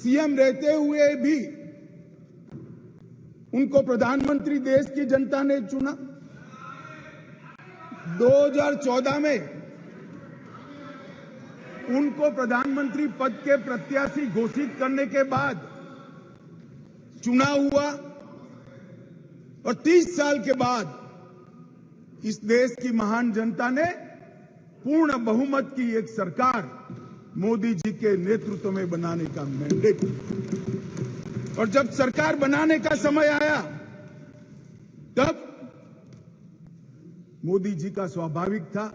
CM रहते हुए भी उनको प्रधानमंत्री देश की जनता ने चुना। 2014 में उनको प्रधानमंत्री पद के प्रत्याशी घोषित करने के बाद चुनाव हुआ और 30 साल के बाद इस देश की महान जनता ने पूर्ण बहुमत की एक सरकार मोदी जी के नेतृत्व में बनाने का मैंडेट। और जब सरकार बनाने का समय आया तब मोदी जी का स्वाभाविक था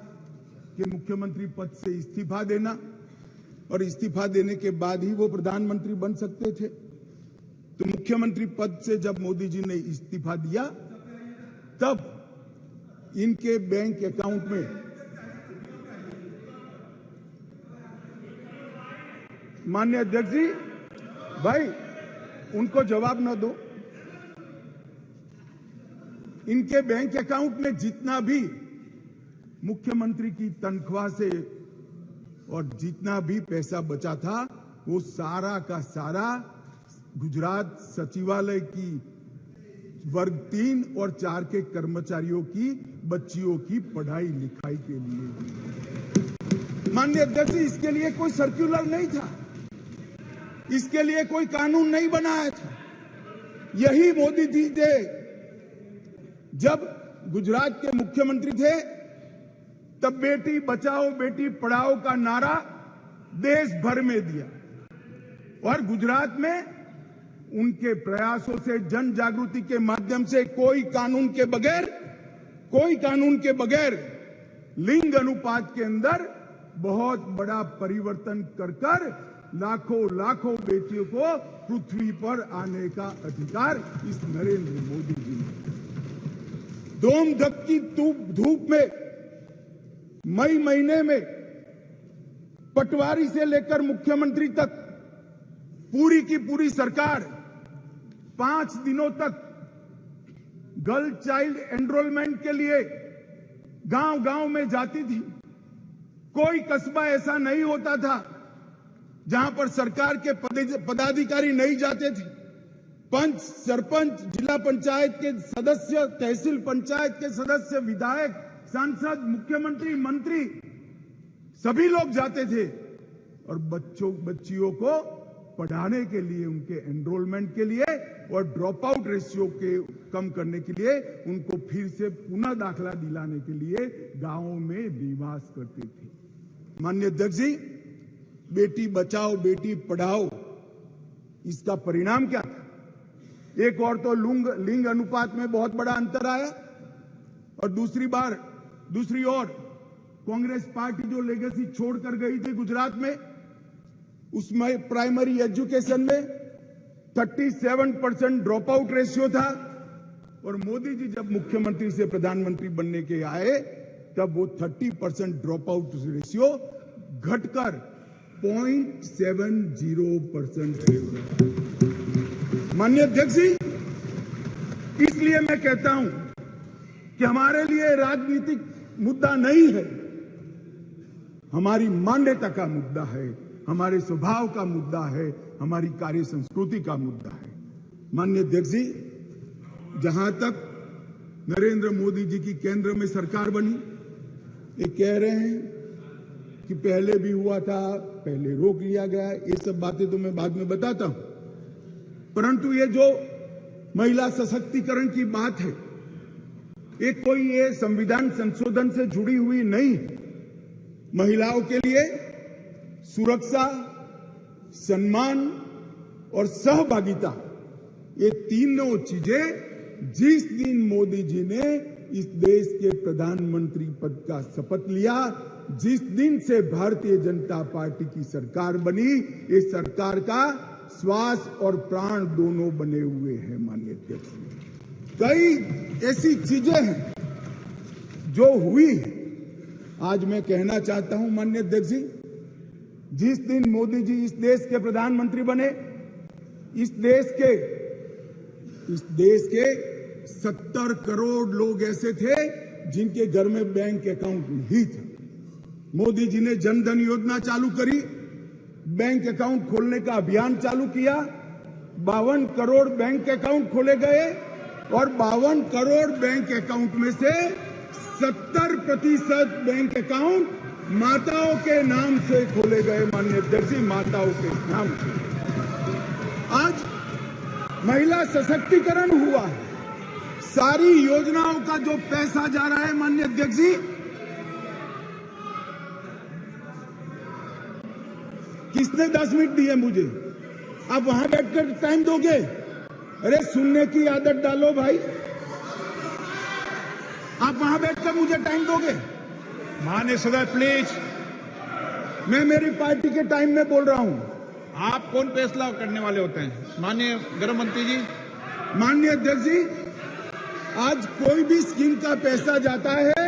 कि मुख्यमंत्री पद से इस्तीफा देना, और इस्तीफा देने के बाद ही वो प्रधानमंत्री बन सकते थे। तो मुख्यमंत्री पद से जब मोदी जी ने इस्तीफा दिया तब इनके बैंक अकाउंट में, माननीय अध्यक्ष जी, भाई उनको जवाब न दो, इनके बैंक अकाउंट में जितना भी मुख्यमंत्री की तनख्वाह से और जितना भी पैसा बचा था वो सारा का सारा गुजरात सचिवालय की वर्ग 3 और 4 के कर्मचारियों की बच्चियों की पढ़ाई लिखाई के लिए। माननीय अध्यक्ष जी, इसके लिए कोई सर्कुलर नहीं था, इसके लिए कोई कानून नहीं बनाया था। यही मोदी जी थे जब गुजरात के मुख्यमंत्री थे तब बेटी बचाओ बेटी पढ़ाओ का नारा देश भर में दिया, और गुजरात में उनके प्रयासों से जन जागृति के माध्यम से कोई कानून के बगैर लिंग अनुपात के अंदर बहुत बड़ा परिवर्तन कर लाखों बेटियों को पृथ्वी पर आने का अधिकार इस नरेंद्र मोदी जी ने। दोम धपकी धूप में मई महीने में पटवारी से लेकर मुख्यमंत्री तक पूरी की पूरी सरकार 5 दिनों तक गर्ल चाइल्ड एनरोलमेंट के लिए गांव-गांव में जाती थी। कोई कस्बा ऐसा नहीं होता था जहां पर सरकार के पदाधिकारी नहीं जाते थे। पंच, सरपंच, जिला पंचायत के सदस्य, तहसील पंचायत के सदस्य, विधायक, सांसद, मुख्यमंत्री, मंत्री सभी लोग जाते थे और बच्चियों को पढ़ाने के लिए, उनके एनरोलमेंट के लिए और ड्रॉप आउट रेशियो के कम करने के लिए, उनको फिर से पुनः दाखला दिलाने के लिए गांवों में निवास करते थे। माननीय अध्यक्ष जी, बेटी बचाओ बेटी पढ़ाओ, इसका परिणाम क्या था? एक और तो लिंग अनुपात में बहुत बड़ा अंतर आया, और दूसरी ओर कांग्रेस पार्टी जो लेगेसी छोड़कर गई थी गुजरात में, उसमें प्राइमरी एजुकेशन में 37% ड्रॉप आउट रेशियो था, और मोदी जी जब मुख्यमंत्री से प्रधानमंत्री बनने के आए तब वो 30% ड्रॉप आउट रेशियो घटकर 0.70% है। माननीय अध्यक्ष जी, इसलिए मैं कहता हूं कि हमारे लिए राजनीतिक मुद्दा नहीं है, हमारी मान्यता का मुद्दा है, हमारे स्वभाव का मुद्दा है, हमारी कार्य संस्कृति का मुद्दा है। माननीय अध्यक्ष जी, जहां तक नरेंद्र मोदी जी की केंद्र में सरकार बनी, ये कह रहे हैं कि पहले भी हुआ था, पहले रोक लिया गया, ये सब बातें तो मैं बाद में बताता हूं। परंतु ये जो महिला सशक्तिकरण की बात है, ये संविधान संशोधन से जुड़ी हुई नहीं है। महिलाओं के लिए सुरक्षा, सम्मान और सहभागिता, ये तीनों चीजें जिस दिन मोदी जी ने इस देश के प्रधानमंत्री पद का शपथ लिया, जिस दिन से भारतीय जनता पार्टी की सरकार बनी, ये सरकार का श्वास और प्राण दोनों बने हुए हैं। माननीय अध्यक्ष, कई ऐसी चीजें हैं जो हुई है। आज मैं कहना चाहता हूं माननीय अध्यक्ष जी, जिस दिन मोदी जी इस देश के प्रधानमंत्री बने, इस देश के 70 करोड़ लोग ऐसे थे जिनके घर में बैंक अकाउंट नहीं था। मोदी जी ने जनधन योजना चालू करी बैंक अकाउंट खोलने का अभियान चालू किया। 52 करोड़ बैंक अकाउंट खोले गए और 52 करोड़ बैंक अकाउंट में से 70% बैंक अकाउंट माताओं के नाम से खोले गए। माननीय अध्यक्ष जी, माताओं के नाम से आज महिला सशक्तिकरण हुआ है। सारी योजनाओं का जो पैसा जा रहा है, माननीय अध्यक्ष जी, किसने 10 मिनट दिए मुझे? आप वहां बैठकर टाइम दोगे? अरे सुनने की आदत डालो भाई। आप वहां बैठकर मुझे टाइम दोगे? माननीय सदस्य प्लीज। मैं मेरी पार्टी के टाइम में बोल रहा हूं। आप कौन फैसला करने वाले होते हैं? माननीय गृह मंत्री जी। माननीय अध्यक्ष जी, आज कोई भी स्कीम का पैसा जाता है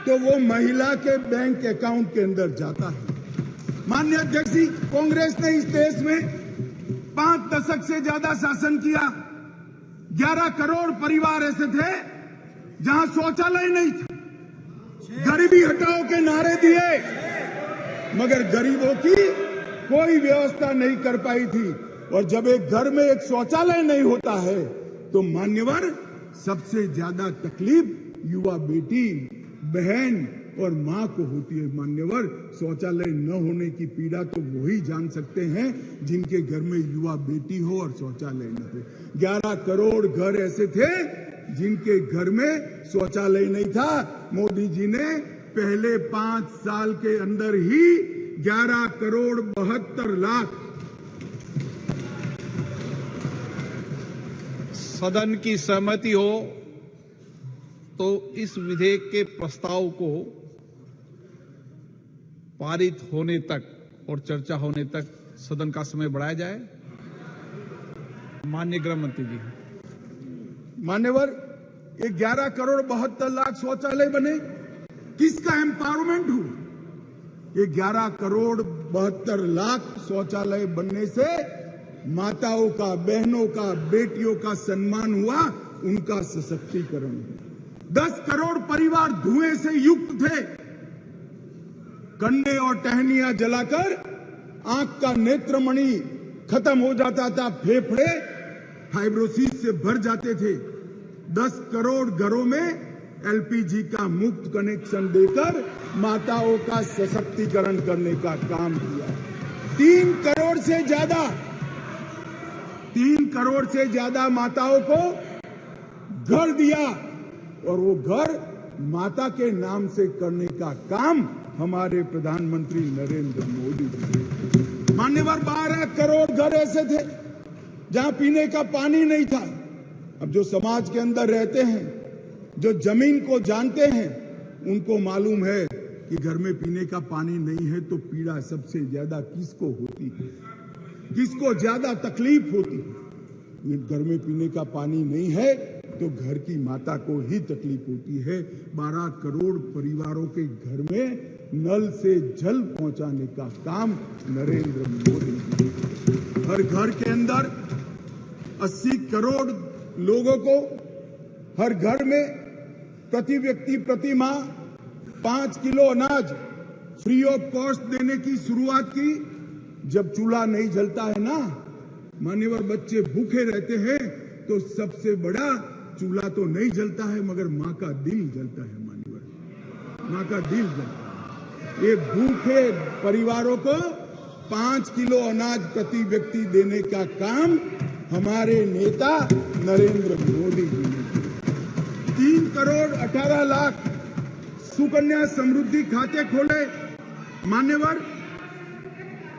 तो वो महिला के बैंक अकाउंट के अंदर जाता है। माननीय अध्यक्ष जी, कांग्रेस ने इस देश में 5 दशक से ज्यादा शासन किया। 11 करोड़ परिवार ऐसे थे जहां शौचालय नहीं था। गरीबी हटाओ के नारे दिए, मगर गरीबों की कोई व्यवस्था नहीं कर पाई थी। और जब एक घर में एक शौचालय नहीं होता है तो मान्यवर सबसे ज्यादा तकलीफ युवा बेटी, बहन और मां को होती है। मान्यवर, शौचालय न होने की पीड़ा तो वही जान सकते हैं जिनके घर में युवा बेटी हो और शौचालय न हो। 11 करोड़ घर ऐसे थे जिनके घर में शौचालय नहीं था। मोदी जी ने पहले 5 साल के अंदर ही 11 करोड़ 72 लाख। सदन की सहमति हो तो इस विधेयक के प्रस्ताव को पारित होने तक और चर्चा होने तक सदन का समय बढ़ाया जाए। माननीय गृह मंत्री जी। मान्यवर, ये 11 करोड़ 72 लाख शौचालय बने, किसका एम्पावरमेंट हुआ? ये 11 करोड़ 72 लाख शौचालय बनने से माताओं का, बहनों का, बेटियों का सम्मान हुआ, उनका सशक्तिकरण हुआ। 10 करोड़ परिवार धुएं से युक्त थे। कंडे और टहनियां जलाकर आंख का नेत्रमणि खत्म हो जाता था, फेफड़े फाइब्रोसिस से भर जाते थे। 10 करोड़ घरों में एलपीजी का मुफ्त कनेक्शन देकर माताओं का सशक्तिकरण करने का काम किया। 3 करोड़ से ज्यादा माताओं को घर दिया और वो घर माता के नाम से करने का काम हमारे प्रधानमंत्री नरेंद्र मोदी जी। मान्यवर, 12 करोड़ घर ऐसे थे जहां पीने का पानी नहीं था। अब जो समाज के अंदर रहते हैं, जो जमीन को जानते हैं, उनको मालूम है कि घर में पीने का पानी नहीं है तो पीड़ा सबसे ज्यादा किसको होती है, किसको ज्यादा तकलीफ होती है। घर में पीने का पानी नहीं है तो घर की माता को ही तकलीफ होती है। 12 करोड़ परिवारों के घर में नल से जल पहुंचाने का काम नरेंद्र मोदी जी। हर घर के अंदर 80 करोड़ लोगों को हर घर में प्रति व्यक्ति प्रति माह 5 किलो अनाज फ्री ऑफ कॉस्ट देने की शुरुआत की। जब चूल्हा नहीं जलता है ना मान्यवर, बच्चे भूखे रहते हैं तो सबसे बड़ा चूल्हा तो नहीं जलता है मगर मां का दिल जलता है। मान्यवर, मां का दिल जलता है। ये भूखे परिवारों को 5 किलो अनाज प्रति व्यक्ति देने का काम हमारे नेता नरेंद्र मोदी जी ने किया। 3 करोड़ 18 लाख सुकन्या समृद्धि खाते खोले। मान्यवर,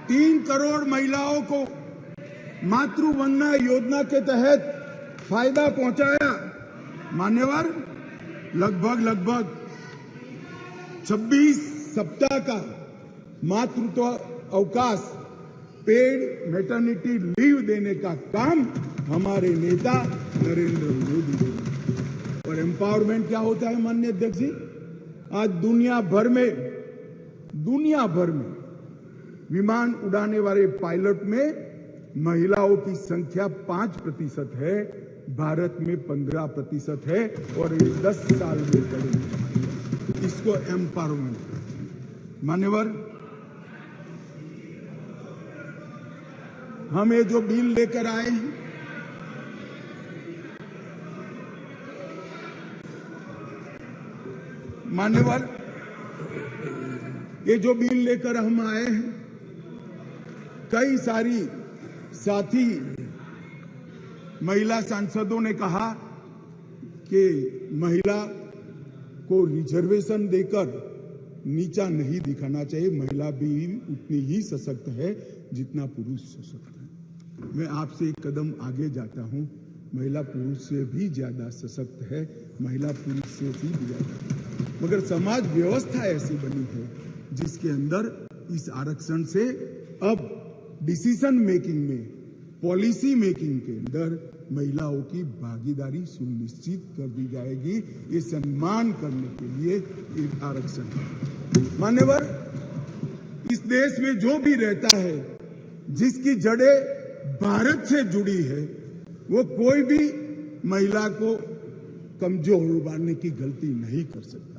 3 करोड़ महिलाओं को मातृवंदना योजना के तहत फायदा पहुंचाया। मान्यवर, लगभग 26 सप्ताह का मातृत्व अवकाश, पेड मैटरनिटी लीव देने का काम हमारे नेता नरेंद्र मोदी जी। और एम्पावरमेंट क्या होता है माननीय अध्यक्ष जी? आज दुनिया भर में विमान उड़ाने वाले पायलट में महिलाओं की संख्या 5% है, भारत में 15% है और ये 10 साल में बढ़ेगी। इसको एम्पावरमेंट। मान्यवर, हम ये जो बिल लेकर आए हैं, मान्यवर, ये जो बिल लेकर हम आए हैं, कई सारी साथी महिला सांसदों ने कहा कि महिला को रिजर्वेशन देकर नीचा नहीं दिखाना चाहिए, महिला भी उतनी ही सशक्त है जितना पुरुष सशक्त है। मैं आपसे एक कदम आगे जाता हूं, महिला पुरुष से भी ज्यादा सशक्त है, महिला पुरुष से भी ज्यादा, मगर समाज व्यवस्था ऐसी बनी है जिसके अंदर इस आरक्षण से अब डिसीजन मेकिंग में, पॉलिसी मेकिंग के अंदर महिलाओं की भागीदारी सुनिश्चित कर दी जाएगी। ये सम्मान करने के लिए एक आरक्षण है। मान्यवर, इस देश में जो भी रहता है, जिसकी जड़ें भारत से जुड़ी है, वो कोई भी महिला को कमजोर उबारने की गलती नहीं कर सकता।